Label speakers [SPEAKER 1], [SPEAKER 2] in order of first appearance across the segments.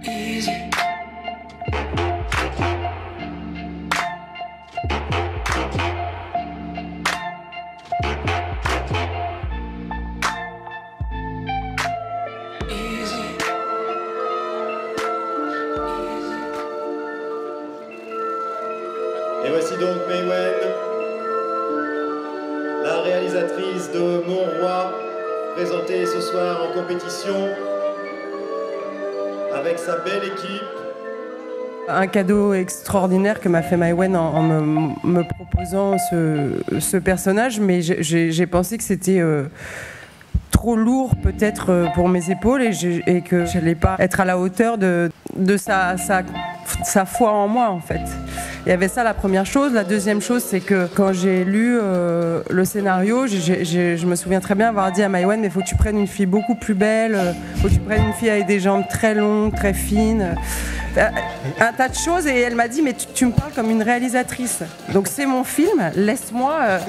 [SPEAKER 1] Easy.
[SPEAKER 2] Et voici donc Mai Wen, la réalisatrice de Mon Roi, présentée ce soir en compétition avec sa belle équipe.
[SPEAKER 3] Un cadeau extraordinaire que m'a fait Mai Wen en me proposant ce personnage, mais j'ai pensé que c'était trop lourd peut-être pour mes épaules et que je n'allais pas être à la hauteur de sa foi en moi en fait. Il y avait ça la première chose. La deuxième chose, c'est que quand j'ai lu le scénario, je me souviens très bien avoir dit à Mai Wen, mais il faut que tu prennes une fille beaucoup plus belle, il faut que tu prennes une fille avec des jambes très longues, très fines, un tas de choses. Et elle m'a dit, mais tu me parles comme une réalisatrice. Donc c'est mon film, laisse-moi,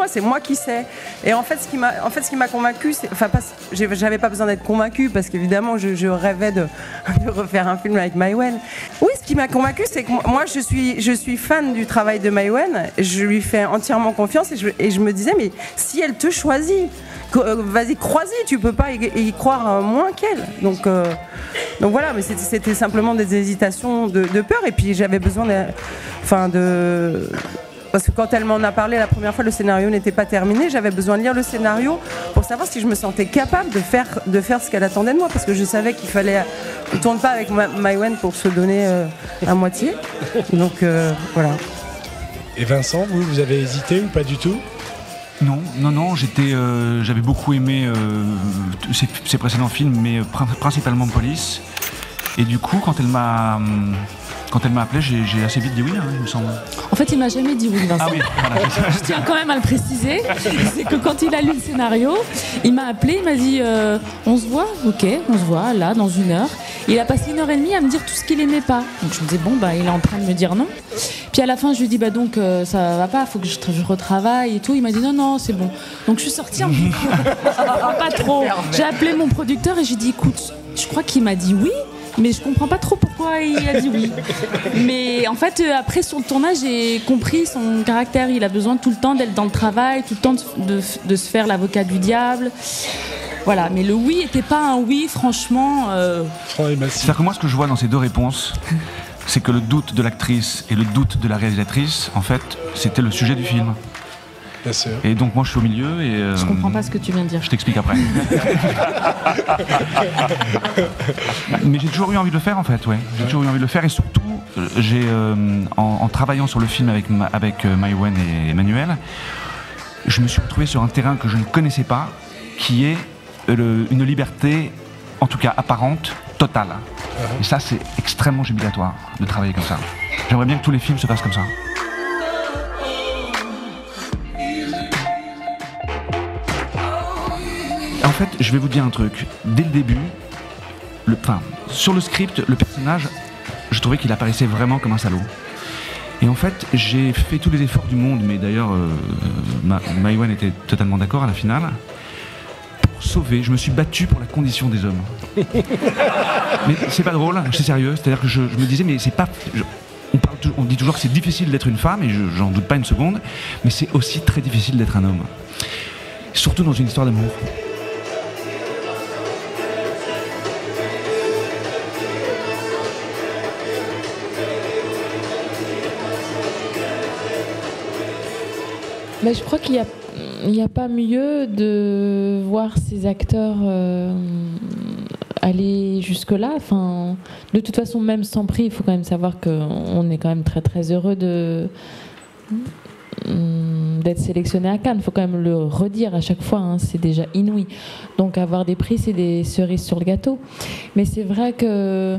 [SPEAKER 3] c'est moi qui sais. Et en fait, ce qui m'a convaincue, j'avais pas besoin d'être convaincue parce qu'évidemment, je rêvais de refaire un film avec Mai Wen. Oui, ce qui m'a convaincue, c'est que moi, je suis fan du travail de Mai Wen. Je lui fais entièrement confiance et je me disais, mais si elle te choisit, vas-y, crois-y, tu peux pas y croire moins qu'elle. Donc voilà, mais c'était simplement des hésitations de peur. Et puis j'avais besoin parce que quand elle m'en a parlé la première fois, le scénario n'était pas terminé. J'avais besoin de lire le scénario pour savoir si je me sentais capable de faire ce qu'elle attendait de moi, parce que je savais qu'il fallait. On ne tourne pas avec Mai Wen pour se donner à moitié. Donc voilà.
[SPEAKER 4] Et Vincent, vous avez hésité ou pas du tout ?
[SPEAKER 5] Non, j'avais beaucoup aimé ses précédents films, mais principalement Police. Et du coup, quand elle m'a appelé, j'ai assez vite dit oui, il me semble.
[SPEAKER 6] En fait, il m'a jamais dit oui, Vincent.
[SPEAKER 5] Ah oui, voilà.
[SPEAKER 6] Je tiens quand même à le préciser. C'est que quand il a lu le scénario, il m'a appelé, il m'a dit on se voit ? Ok, on se voit, là, dans 1 heure. Il a passé 1h30 à me dire tout ce qu'il aimait pas. Donc je me disais, il est en train de me dire non. Puis à la fin, je lui dis, donc ça va pas, faut que je retravaille et tout. Il m'a dit, non, c'est bon. Donc je suis sortie en me disant, pas trop. J'ai appelé mon producteur et j'ai dit, écoute, je crois qu'il m'a dit oui, mais je comprends pas trop pourquoi il a dit oui. Mais en fait, après sur le tournage, j'ai compris son caractère. Il a besoin tout le temps d'être dans le travail, tout le temps de se faire l'avocat du diable. Voilà, mais le oui n'était pas un oui, franchement.
[SPEAKER 5] C'est-à-dire que moi, ce que je vois dans ces deux réponses, c'est que le doute de l'actrice et le doute de la réalisatrice, en fait, c'était le sujet du film.
[SPEAKER 4] Bien sûr.
[SPEAKER 5] Et donc moi, je suis au milieu et...
[SPEAKER 6] Je comprends pas ce que tu viens de dire.
[SPEAKER 5] Je t'explique après. Mais j'ai toujours eu envie de le faire, en fait, ouais. J'ai toujours eu envie de le faire et surtout, en travaillant sur le film avec Mai Wen et Emmanuel, je me suis retrouvé sur un terrain que je ne connaissais pas, qui est une liberté, en tout cas apparente, totale. Et ça, c'est extrêmement jubilatoire de travailler comme ça. J'aimerais bien que tous les films se passent comme ça. En fait, je vais vous dire un truc. Dès le début, sur le script, le personnage, je trouvais qu'il apparaissait vraiment comme un salaud. Et en fait, j'ai fait tous les efforts du monde, mais d'ailleurs, Mai Wen était totalement d'accord à la finale. Sauver, je me suis battu pour la condition des hommes. Mais c'est pas drôle, c'est sérieux, c'est-à-dire que je me disais, mais c'est pas... On dit toujours que c'est difficile d'être une femme, et j'en doute pas une seconde, mais c'est aussi très difficile d'être un homme. Surtout dans une histoire d'amour.
[SPEAKER 7] Mais je crois qu'il n'y a pas mieux de voir ces acteurs aller jusque-là. Enfin, de toute façon, même sans prix, il faut quand même savoir qu'on est quand même très très heureux d'être sélectionné à Cannes. Il faut quand même le redire à chaque fois, hein, c'est déjà inouï. Donc avoir des prix, c'est des cerises sur le gâteau. Mais c'est vrai que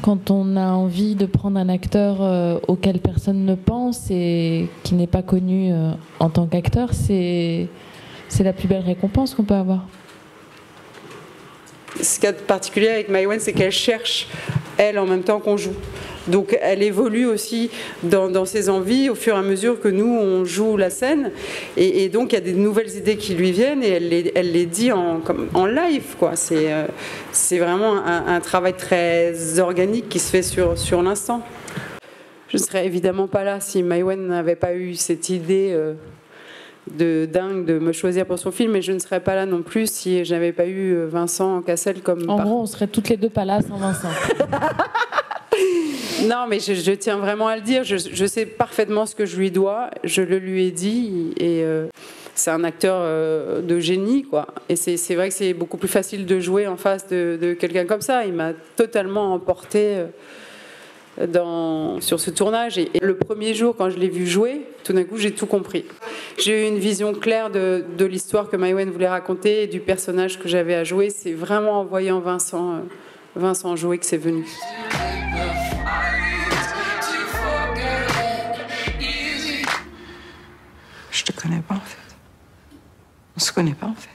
[SPEAKER 7] quand on a envie de prendre un acteur auquel personne ne pense et qui n'est pas connu en tant qu'acteur, c'est la plus belle récompense qu'on peut avoir.
[SPEAKER 3] Ce qu'il y a de particulier avec Mai Wen, c'est qu'elle cherche elle, en même temps qu'on joue. Donc elle évolue aussi dans ses envies au fur et à mesure que nous, on joue la scène. Et donc il y a des nouvelles idées qui lui viennent et elle les dit en live, quoi. C'est vraiment un travail très organique qui se fait sur l'instant. Je ne serais évidemment pas là si Maïwenn n'avait pas eu cette idée de dingue de me choisir pour son film, et je ne serais pas là non plus si je n'avais pas eu Vincent Cassel comme...
[SPEAKER 7] En gros, on serait toutes les deux pas là sans Vincent.
[SPEAKER 3] Non, mais je tiens vraiment à le dire. Je sais parfaitement ce que je lui dois. Je le lui ai dit. Et c'est un acteur de génie, quoi. Et c'est vrai que c'est beaucoup plus facile de jouer en face de quelqu'un comme ça. Il m'a totalement emporté sur ce tournage. Et le premier jour, quand je l'ai vu jouer, tout d'un coup, j'ai tout compris. J'ai eu une vision claire de l'histoire que Maïwenn voulait raconter et du personnage que j'avais à jouer. C'est vraiment en voyant Vincent jouer que c'est venu.
[SPEAKER 1] Je te connais pas en fait. On se connaît pas en fait.